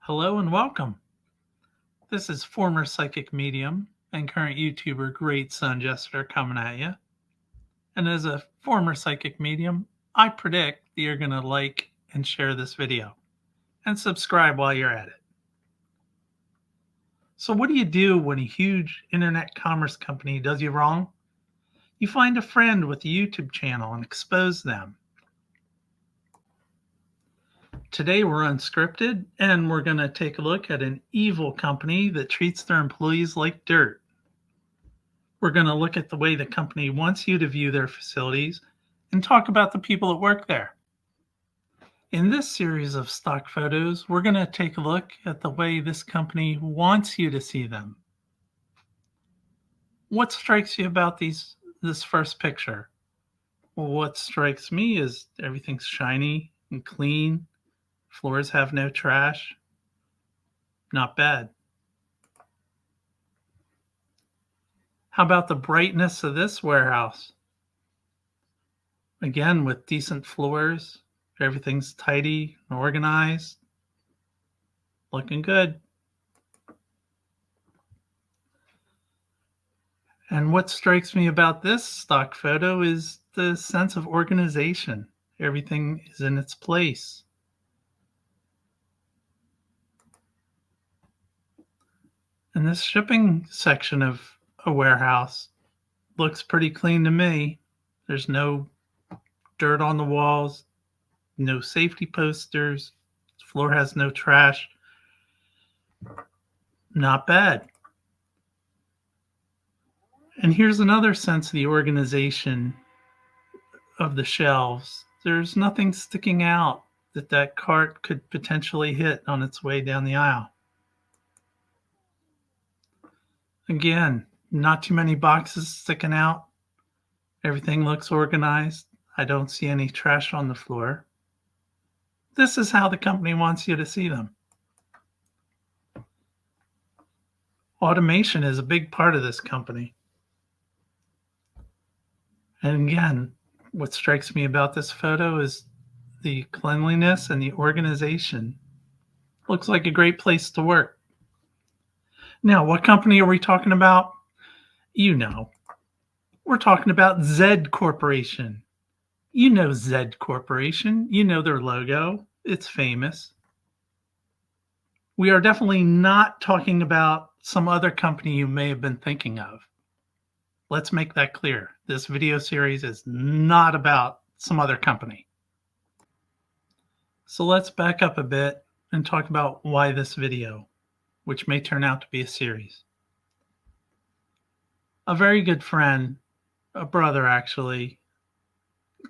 Hello and welcome. This is former psychic medium and current YouTuber Great Sun Jester coming at you. And as a former psychic medium, I predict that you're going to like and share this video and subscribe while you're at it. So, what do you do when a huge internet commerce company does you wrong? You find a friend with a YouTube channel and expose them. Today, we're unscripted and we're going to take a look at an evil company that treats their employees like dirt. We're going to look at the way the company wants you to view their facilities and talk about the people that work there. In this series of stock photos, we're going to take a look at the way this company wants you to see them. What strikes you about this first picture? Well, what strikes me is everything's shiny and clean. Floors have no trash. Not bad. How about the brightness of this warehouse? Again, with decent floors, everything's tidy and organized. Looking good. And what strikes me about this stock photo is the sense of organization. Everything is in its place. And this shipping section of a warehouse looks pretty clean to me. There's no dirt on the walls, no safety posters, the floor has no trash. Not bad. And here's another sense of the organization of the shelves. There's nothing sticking out that cart could potentially hit on its way down the aisle. Again, not too many boxes sticking out. Everything looks organized. I don't see any trash on the floor. This is how the company wants you to see them. Automation is a big part of this company. And again, what strikes me about this photo is the cleanliness and the organization. Looks like a great place to work. Now, what company are we talking about? You know. We're talking about Zed Corporation. You know Zed Corporation. You know their logo. It's famous. We are definitely not talking about some other company you may have been thinking of. Let's make that clear. This video series is not about some other company. So let's back up a bit and talk about why this video, which may turn out to be a series. A very good friend, a brother actually,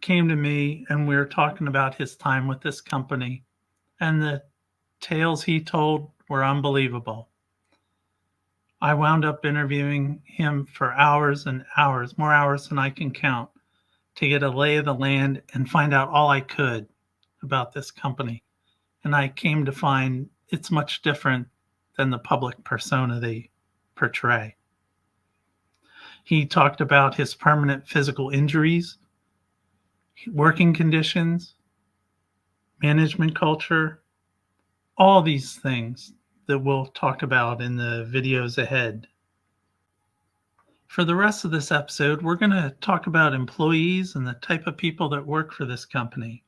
came to me and we were talking about his time with this company, and the tales he told were unbelievable. I wound up interviewing him for hours and hours, more hours than I can count, to get a lay of the land and find out all I could about this company. And I came to find it's much different than the public persona they portray. He talked about his permanent physical injuries, working conditions, management culture, all these things that we'll talk about in the videos ahead. For the rest of this episode, we're going to talk about employees and the type of people that work for this company.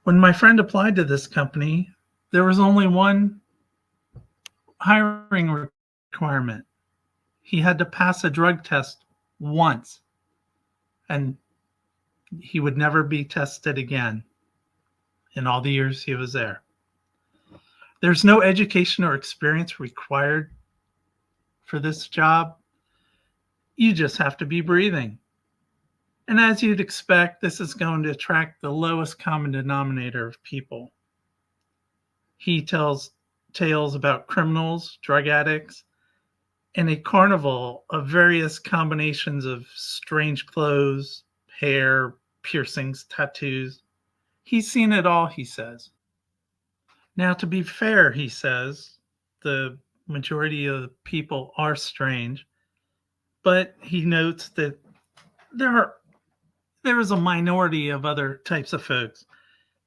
When my friend applied to this company, there was only one hiring requirement. He had to pass a drug test once, and he would never be tested again in all the years he was there. There's no education or experience required for this job. You just have to be breathing. And as you'd expect, this is going to attract the lowest common denominator of people. He tells tales about criminals, drug addicts, and a carnival of various combinations of strange clothes, hair, piercings, tattoos. He's seen it all, he says. Now, to be fair, he says, the majority of the people are strange, But he notes that there are there is a minority of other types of folks.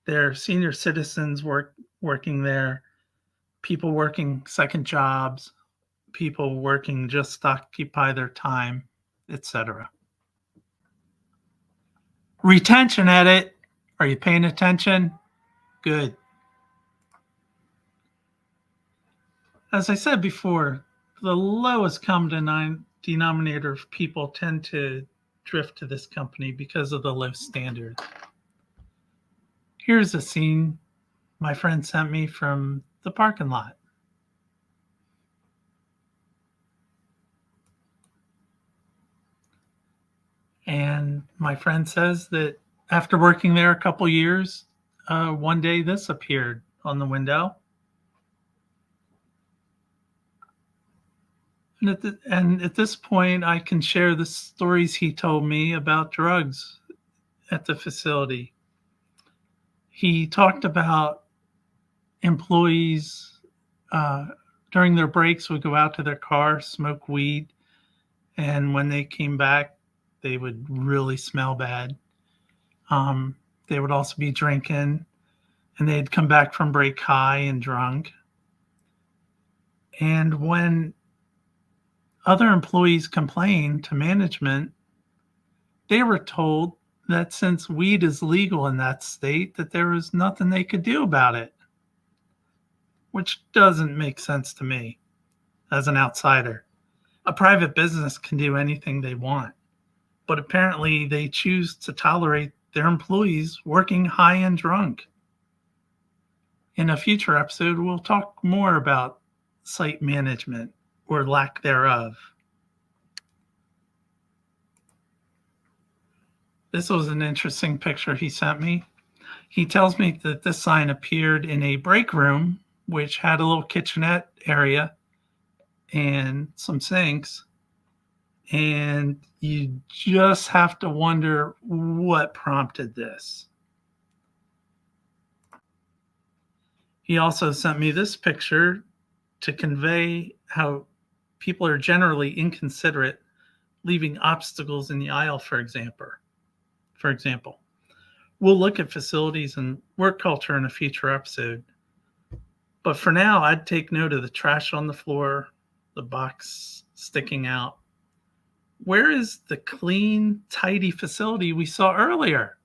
There are senior citizens working there, people working second jobs, people working just to occupy their time, etc. Retention edit. Are you paying attention? Good. As I said before, the lowest common denominator of people tend to drift to this company because of the low standards. Here's a scene my friend sent me from the parking lot. And my friend says that after working there a couple years, one day this appeared on the window. And at this point, I can share the stories he told me about drugs at the facility. He talked about employees during their breaks would go out to their car, smoke weed, and when they came back, they would really smell bad. They would also be drinking, and they'd come back from break high and drunk. And when other employees complained to management, they were told that since weed is legal in that state, that there was nothing they could do about it, which doesn't make sense to me as an outsider. A private business can do anything they want, but apparently they choose to tolerate their employees working high and drunk. In a future episode, we'll talk more about site management or lack thereof. This was an interesting picture he sent me. He tells me that this sign appeared in a break room, which had a little kitchenette area and some sinks. And you just have to wonder what prompted this. He also sent me this picture to convey how people are generally inconsiderate, leaving obstacles in the aisle, for example. We'll look at facilities and work culture in a future episode. But for now, I'd take note of the trash on the floor, the box sticking out. Where is the clean, tidy facility we saw earlier?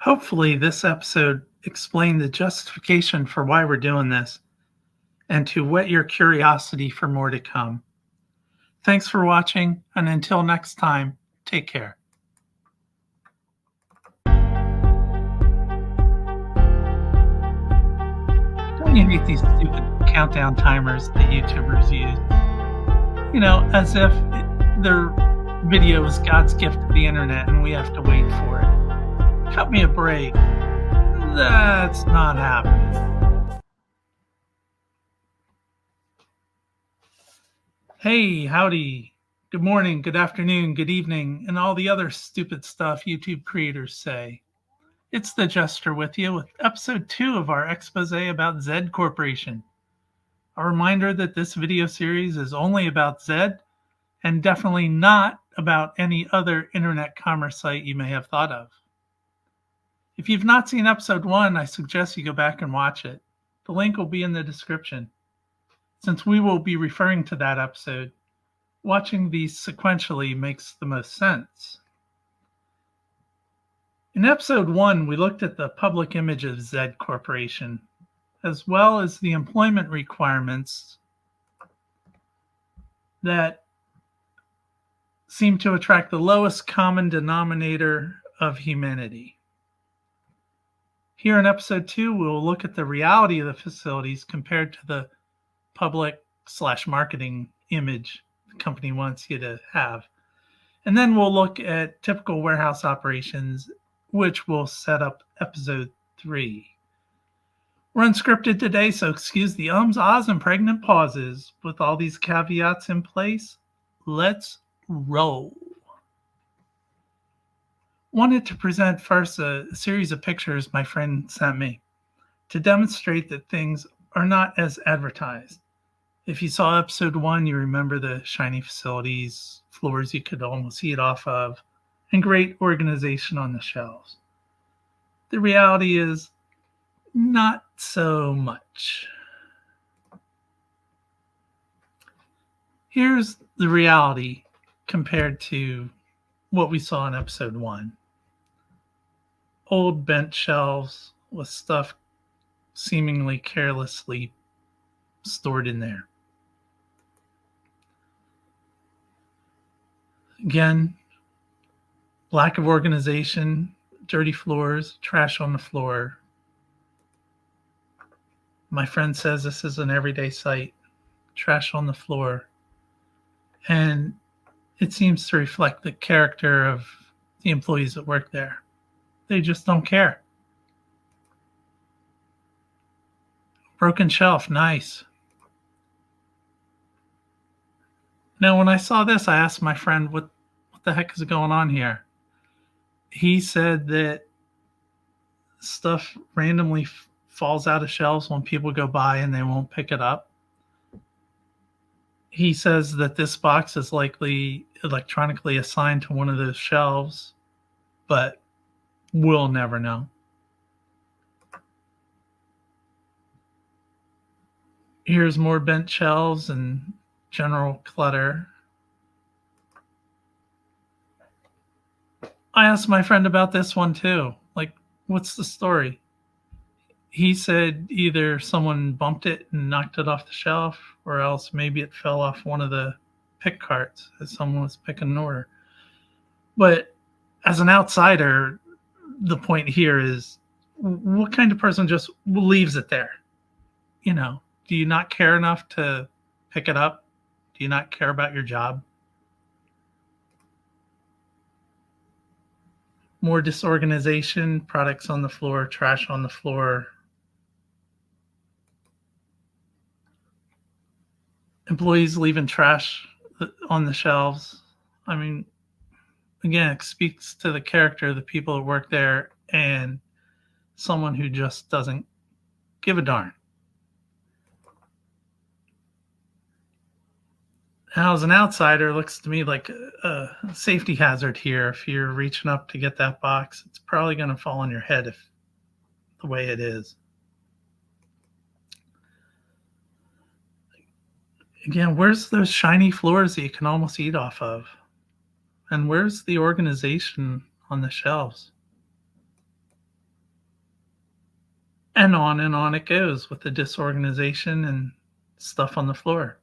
Hopefully, this episode explained the justification for why we're doing this and to whet your curiosity for more to come. Thanks for watching, and until next time, take care. Don't you hate these stupid countdown timers that YouTubers use? You know, as if their video is God's gift to the internet and we have to wait for it. Cut me a break. That's not happening. Hey, howdy. Good morning, good afternoon, good evening, and all the other stupid stuff YouTube creators say. It's the Jester with you with episode 2 of our expose about Zed Corporation. A reminder that this video series is only about Zed and definitely not about any other internet commerce site you may have thought of. If you've not seen episode 1, I suggest you go back and watch it. The link will be in the description. Since we will be referring to that episode, watching these sequentially makes the most sense. In episode 1, we looked at the public image of Zed Corporation, as well as the employment requirements that seem to attract the lowest common denominator of humanity. Here in episode 2, we'll look at the reality of the facilities compared to the public/marketing image the company wants you to have. And then we'll look at typical warehouse operations, which will set up episode 3. We're unscripted today, so excuse the ums, ahs, and pregnant pauses. With all these caveats in place, let's roll. Wanted to present first a series of pictures my friend sent me to demonstrate that things are not as advertised. If you saw episode 1, you remember the shiny facilities, floors you could almost eat off of, and great organization on the shelves. The reality is not so much. Here's the reality compared to what we saw in episode 1. Old bent shelves with stuff seemingly carelessly stored in there. Again, lack of organization, dirty floors, trash on the floor. My friend says this is an everyday sight, trash on the floor. And it seems to reflect the character of the employees that work there. They just don't care. Broken shelf, nice. Now, when I saw this, I asked my friend, what the heck is going on here? He said that stuff randomly falls out of shelves when people go by and they won't pick it up. He says that this box is likely electronically assigned to one of those shelves, but we'll never know. Here's more bent shelves and general clutter. I asked my friend about this one too. Like, what's the story? He said either someone bumped it and knocked it off the shelf, or else maybe it fell off one of the pick carts as someone was picking an order. But as an outsider, the point here is, what kind of person just leaves it there? You know, do you not care enough to pick it up? Do you not care about your job? More disorganization, products on the floor, trash on the floor. Employees leaving trash on the shelves. I mean, again, it speaks to the character of the people that work there and someone who just doesn't give a darn. Now, as an outsider, it looks to me like a safety hazard here. If you're reaching up to get that box, it's probably going to fall on your head if the way it is. Again, where's those shiny floors that you can almost eat off of? And where's the organization on the shelves? And on it goes with the disorganization and stuff on the floor.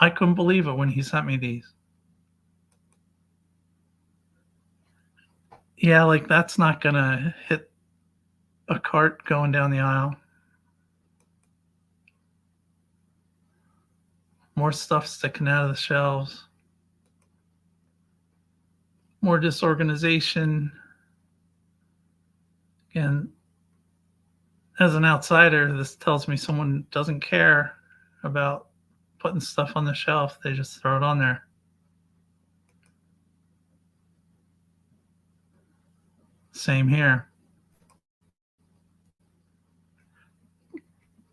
I couldn't believe it when he sent me these. Yeah, like that's not going to hit a cart going down the aisle. More stuff sticking out of the shelves. More disorganization. Again, as an outsider, this tells me someone doesn't care about putting stuff on the shelf. They just throw it on there. Same here.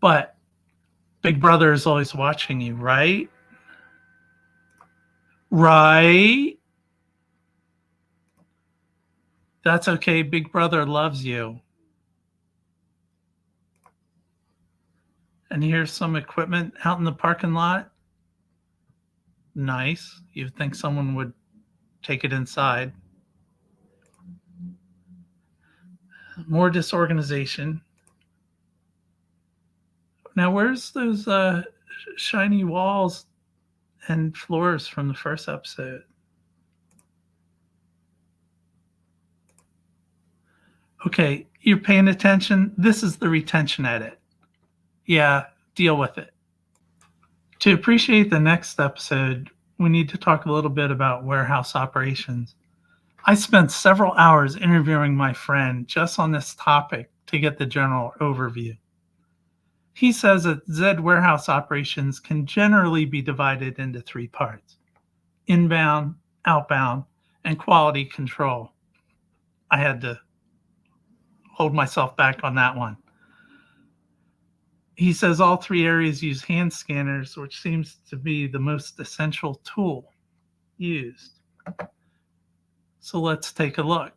But Big Brother is always watching you, right? Right? That's okay. Big Brother loves you. And here's some equipment out in the parking lot. Nice. You'd think someone would take it inside. More disorganization. Now, where's those shiny walls and floors from the first episode? Okay, you're paying attention. This is the retention edit. Yeah, deal with it. To appreciate the next episode, we need to talk a little bit about warehouse operations. I spent several hours interviewing my friend just on this topic to get the general overview. He says that Z warehouse operations can generally be divided into 3 parts: inbound, outbound, and quality control. I had to hold myself back on that one. He says all three areas use hand scanners, which seems to be the most essential tool used. So let's take a look.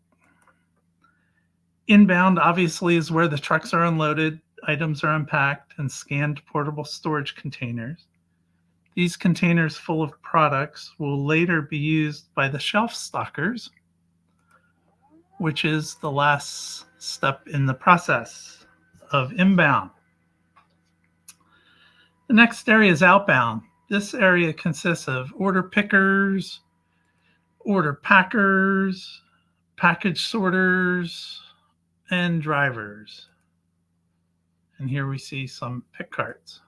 Inbound obviously is where the trucks are unloaded, items are unpacked, and scanned to portable storage containers. These containers full of products will later be used by the shelf stockers, which is the last step in the process of inbound. The next area is outbound. This area consists of order pickers, order packers, package sorters, and drivers. And here we see some pick carts.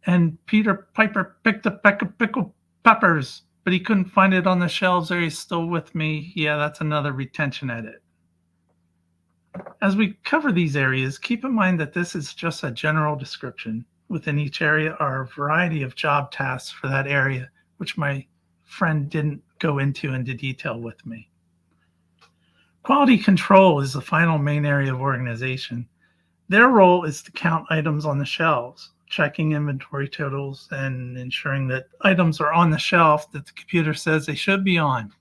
And Peter Piper picked a peck of pickled peppers, but he couldn't find it on the shelves. Are you still with me? Yeah, that's another retention edit. As we cover these areas, keep in mind that this is just a general description. Within each area are a variety of job tasks for that area, which my friend didn't go into detail with me. Quality control is the final main area of organization. Their role is to count items on the shelves, checking inventory totals, and ensuring that items are on the shelf that the computer says they should be on.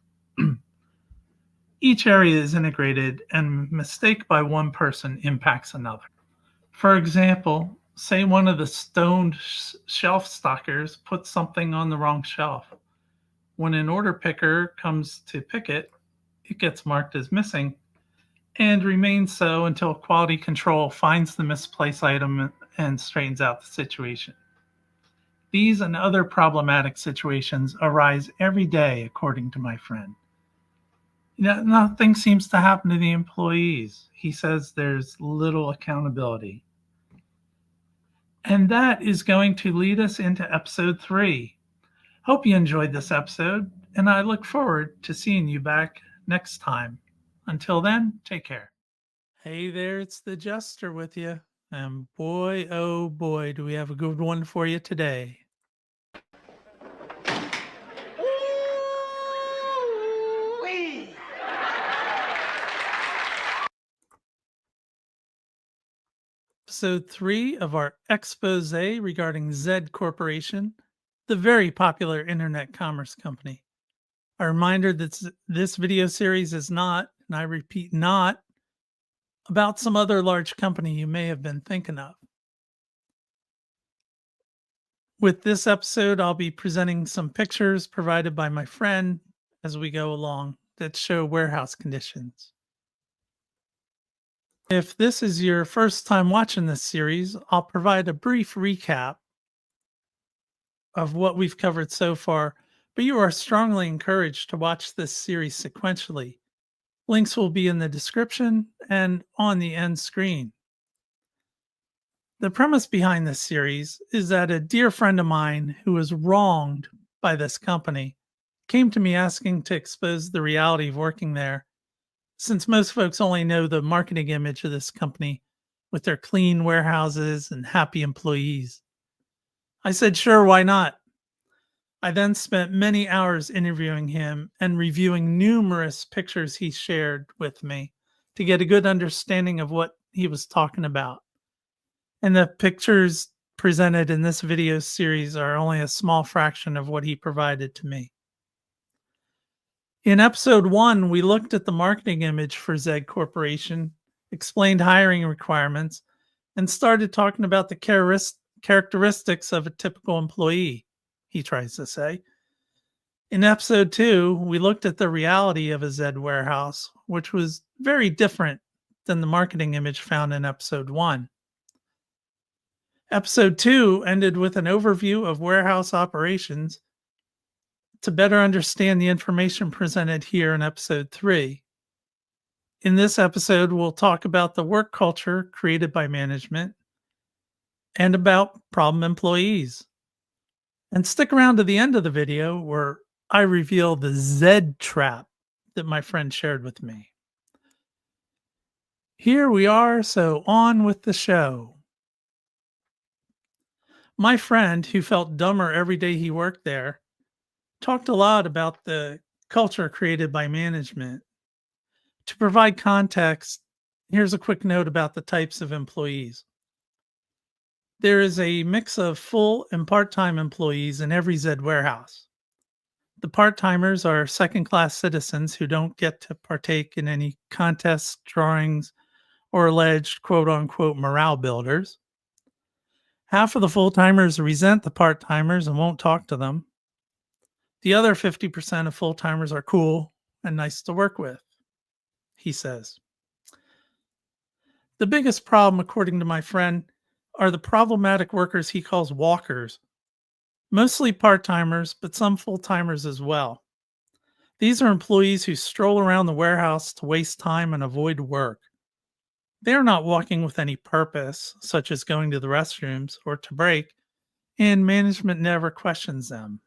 Each area is integrated, and a mistake by one person impacts another. For example, say one of the stoned shelf stockers puts something on the wrong shelf. When an order picker comes to pick it, it gets marked as missing and remains so until quality control finds the misplaced item and straightens out the situation. These and other problematic situations arise every day, according to my friend. Nothing seems to happen to the employees. He says there's little accountability. And that is going to lead us into episode 3. Hope you enjoyed this episode, and I look forward to seeing you back next time. Until then, take care. Hey there, it's the Jester with you. And boy, oh boy, do we have a good one for you today. Ooh-wee. Episode 3 of our expose regarding Zed Corporation, the very popular internet commerce company. A reminder that this video series is not, and I repeat, not, about some other large company you may have been thinking of. With this episode, I'll be presenting some pictures provided by my friend as we go along that show warehouse conditions. If this is your first time watching this series, I'll provide a brief recap of what we've covered so far, but you are strongly encouraged to watch this series sequentially. Links will be in the description and on the end screen. The premise behind this series is that a dear friend of mine who was wronged by this company came to me asking to expose the reality of working there, since most folks only know the marketing image of this company with their clean warehouses and happy employees. I said, sure, why not? I then spent many hours interviewing him and reviewing numerous pictures he shared with me to get a good understanding of what he was talking about. And the pictures presented in this video series are only a small fraction of what he provided to me. In episode 1, we looked at the marketing image for Zed Corporation, explained hiring requirements, and started talking about the characteristics of a typical employee, he tries to say. In episode 2, we looked at the reality of a Zed warehouse, which was very different than the marketing image found in episode 1. Episode 2 ended with an overview of warehouse operations to better understand the information presented here in episode 3. In this episode, we'll talk about the work culture created by management and about problem employees. And stick around to the end of the video where I reveal the Zed trap that my friend shared with me. Here we are, so on with the show. My friend, who felt dumber every day he worked there, talked a lot about the culture created by management. To provide context, Here's a quick note about the types of employees. There is a mix of full and part-time employees in every Z warehouse. The part-timers are second-class citizens who don't get to partake in any contests, drawings, or alleged quote-unquote morale builders. Half of the full-timers resent the part-timers and won't talk to them. The other 50% of full-timers are cool and nice to work with, he says. The biggest problem, according to my friend, are the problematic workers he calls walkers. Mostly part-timers, but some full-timers as well. These are employees who stroll around the warehouse to waste time and avoid work. They are not walking with any purpose, such as going to the restrooms or to break, and management never questions them.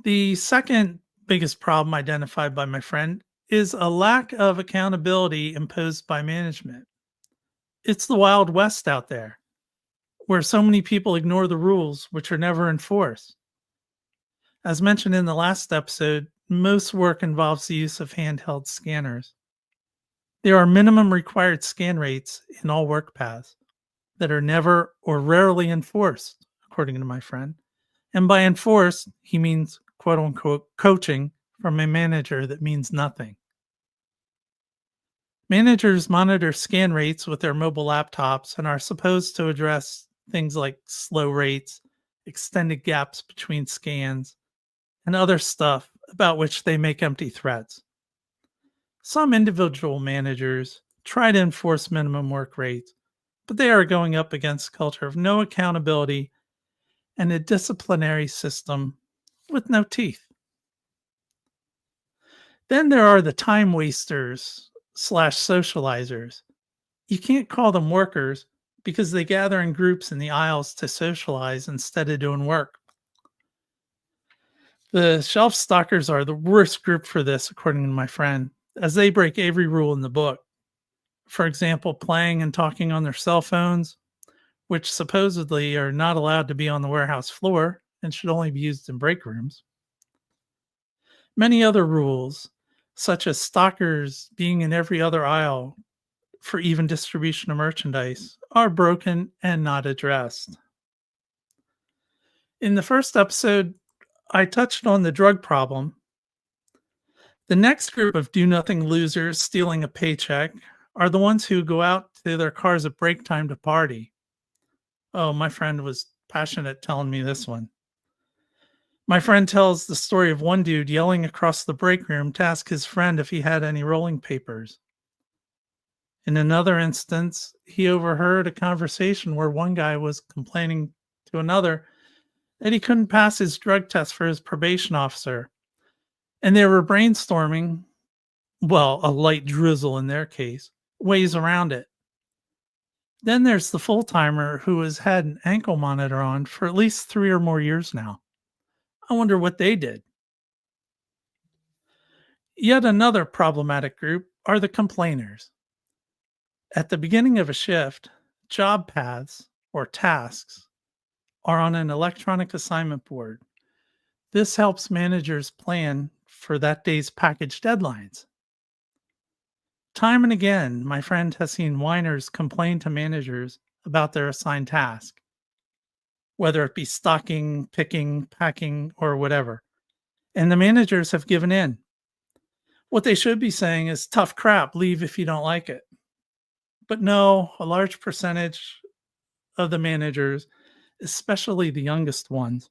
The second biggest problem identified by my friend is a lack of accountability imposed by management. It's the Wild West out there, where so many people ignore the rules which are never enforced. As mentioned in the last episode, most work involves the use of handheld scanners. There are minimum required scan rates in all work paths that are never or rarely enforced, according to my friend. And by enforced, he means quote unquote coaching from a manager that means nothing. Managers monitor scan rates with their mobile laptops and are supposed to address things like slow rates, extended gaps between scans, and other stuff about which they make empty threats. Some individual managers try to enforce minimum work rates, but they are going up against a culture of no accountability and a disciplinary system with no teeth. Then there are the time wasters / socializers. You can't call them workers because they gather in groups in the aisles to socialize instead of doing work. The shelf stalkers are the worst group for this, according to my friend, as they break every rule in the book. For example, playing and talking on their cell phones, which supposedly are not allowed to be on the warehouse floor and should only be used in break rooms. Many other rules, such as stalkers being in every other aisle for even distribution of merchandise, are broken and not addressed. In the first episode, I touched on the drug problem. The next group of do-nothing losers stealing a paycheck are the ones who go out to their cars at break time to party. Oh, my friend was passionate telling me this one. My friend tells the story of one dude yelling across the break room to ask his friend if he had any rolling papers. In another instance, he overheard a conversation where one guy was complaining to another that he couldn't pass his drug test for his probation officer. And they were brainstorming, well, a light drizzle in their case, ways around it. Then there's the full-timer who has had an ankle monitor on for at least 3 or more years now. I wonder what they did. Yet another problematic group are the complainers. At the beginning of a shift, job paths or tasks are on an electronic assignment board. This helps managers plan for that day's package deadlines. Time and again, my friend has seen whiners complain to managers about their assigned task, whether it be stocking, picking, packing, or whatever. And the managers have given in. What they should be saying is tough crap, leave if you don't like it. But no, a large percentage of the managers, especially the youngest ones,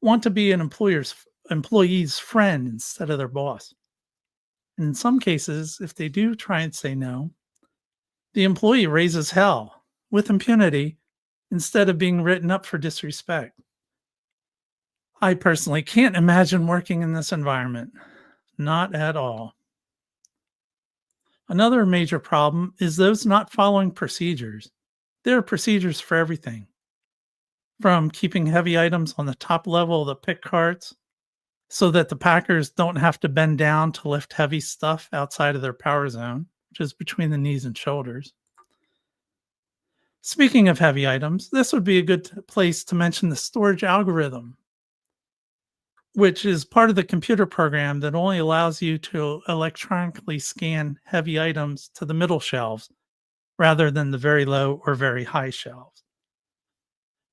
want to be an employee's friend instead of their boss. And in some cases, if they do try and say no, the employee raises hell with impunity instead of being written up for disrespect. I personally can't imagine working in this environment. Not at all. Another major problem is those not following procedures. There are procedures for everything, from keeping heavy items on the top level of the pick carts so that the packers don't have to bend down to lift heavy stuff outside of their power zone, which is between the knees and shoulders. Speaking of heavy items, this would be a good place to mention the storage algorithm. which is part of the computer program that only allows you to electronically scan heavy items to the middle shelves rather than the very low or very high shelves.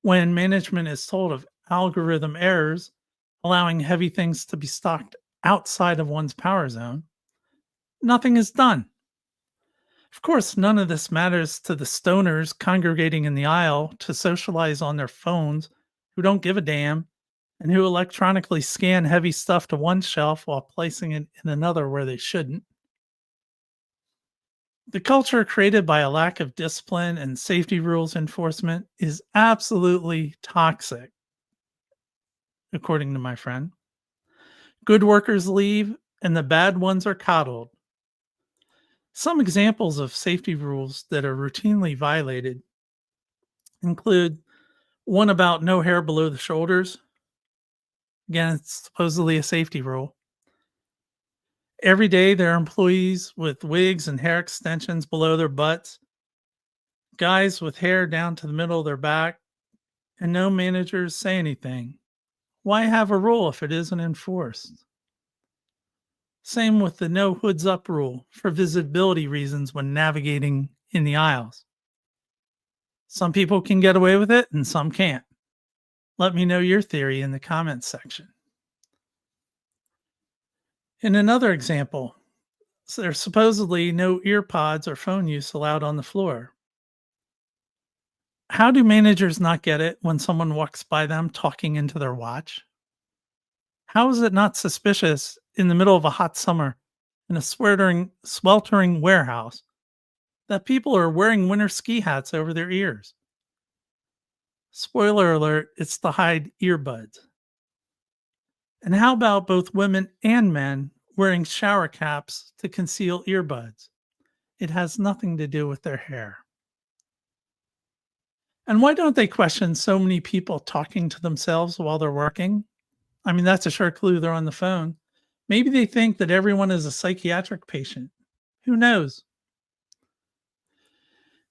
When management is told of algorithm errors allowing heavy things to be stocked outside of one's power zone, nothing is done. Of course, none of this matters to the stoners congregating in the aisle to socialize on their phones who don't give a damn and who electronically scan heavy stuff to one shelf while placing it in another where they shouldn't. The culture created by a lack of discipline and safety rules enforcement is absolutely toxic, according to my friend. Good workers leave and the bad ones are coddled. Some examples of safety rules that are routinely violated include one about no hair below the shoulders. Again, it's supposedly a safety rule. Every day, there are employees with wigs and hair extensions below their butts, guys with hair down to the middle of their back, and no managers say anything. Why have a rule if it isn't enforced? Same with the no hoods up rule for visibility reasons when navigating in the aisles. Some people can get away with it and some can't. Let me know your theory in the comments section. In another example, there's supposedly no ear pods or phone use allowed on the floor. How do managers not get it when someone walks by them talking into their watch? How is it not suspicious in the middle of a hot summer in a sweltering warehouse that people are wearing winter ski hats over their ears? Spoiler alert, it's to hide earbuds. And how about both women and men wearing shower caps to conceal earbuds? It has nothing to do with their hair. And why don't they question so many people talking to themselves while they're working? I mean, that's a sure clue they're on the phone. Maybe they think that everyone is a psychiatric patient. Who knows?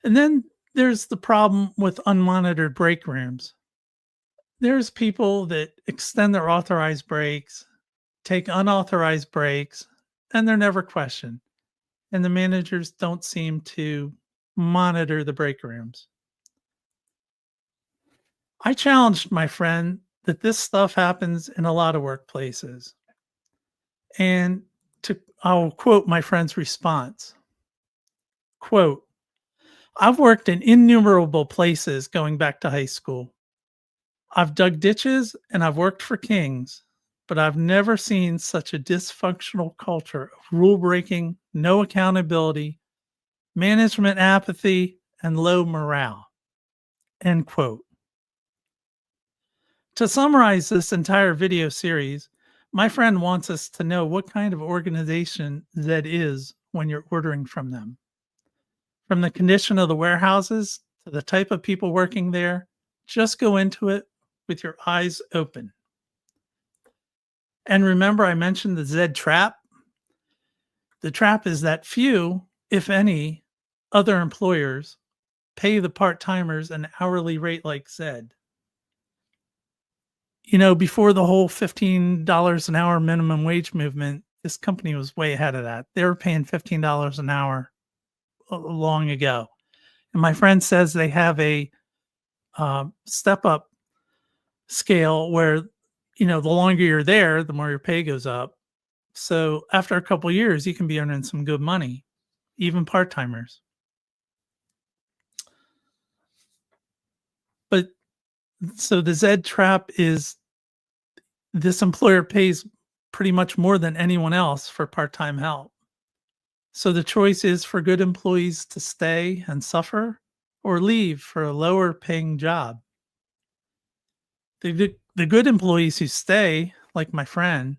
And then there's the problem with unmonitored break rooms. There's people that extend their authorized breaks, take unauthorized breaks, and they're never questioned. And the managers don't seem to monitor the break rooms. I challenged my friend that this stuff happens in a lot of workplaces. And I'll quote my friend's response. Quote, I've worked in innumerable places going back to high school. I've dug ditches and I've worked for kings, but I've never seen such a dysfunctional culture of rule breaking, no accountability, management apathy, and low morale. End quote. To summarize this entire video series, my friend wants us to know what kind of organization that is when you're ordering from them. From the condition of the warehouses to the type of people working there, just go into it with your eyes open. And remember, I mentioned the Z trap. The trap is that few, if any, other employers pay the part timers an hourly rate like Zed. You know, before the whole $15 an hour minimum wage movement, this company was way ahead of that. They were paying $15 an hour long ago. And my friend says they have a step up scale where, you know, the longer you're there, the more your pay goes up. So after a couple of years, you can be earning some good money, even part timers. But so the Z trap is this employer pays pretty much more than anyone else for part time help. So the choice is for good employees to stay and suffer or leave for a lower paying job. The good employees who stay, like my friend,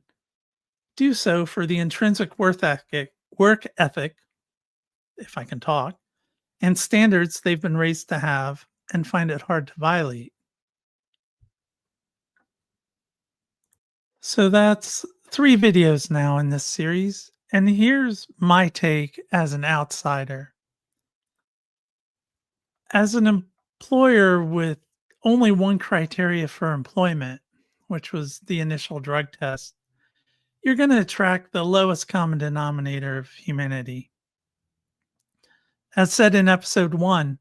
do so for the intrinsic work ethic, if I can talk, and standards they've been raised to have and find it hard to violate. So that's 3 videos now in this series, and here's my take as an outsider. As an employer with only one criteria for employment, which was the initial drug test, you're going to attract the lowest common denominator of humanity. As said in episode 1,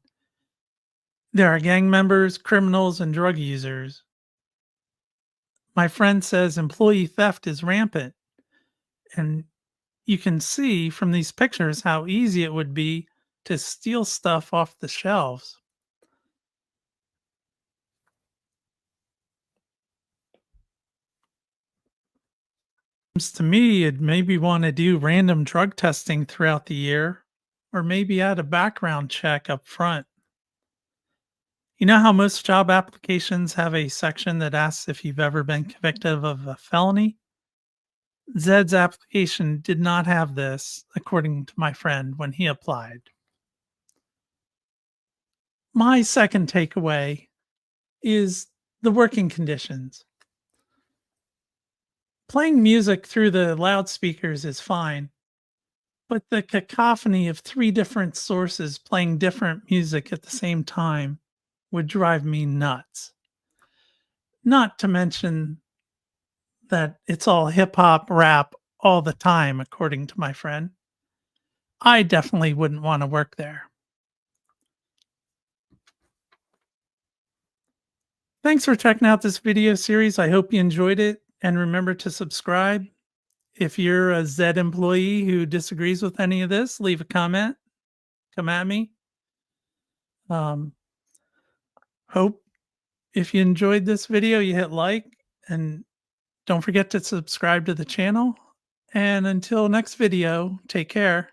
there are gang members, criminals, and drug users. My friend says employee theft is rampant, and you can see from these pictures how easy it would be to steal stuff off the shelves. Seems to me you'd maybe want to do random drug testing throughout the year, or maybe add a background check up front. You know how most job applications have a section that asks if you've ever been convicted of a felony? Zed's application did not have this, according to my friend when he applied. My second takeaway is the working conditions. Playing music through the loudspeakers is fine, but the cacophony of 3 different sources playing different music at the same time would drive me nuts. Not to mention that it's all hip hop, rap all the time, according to my friend. I definitely wouldn't want to work there. Thanks for checking out this video series. I hope you enjoyed it. And remember to subscribe. If you're a Z employee who disagrees with any of this, leave a comment. Come at me. Hope if you enjoyed this video, you hit like, and don't forget to subscribe to the channel. And until next video, take care.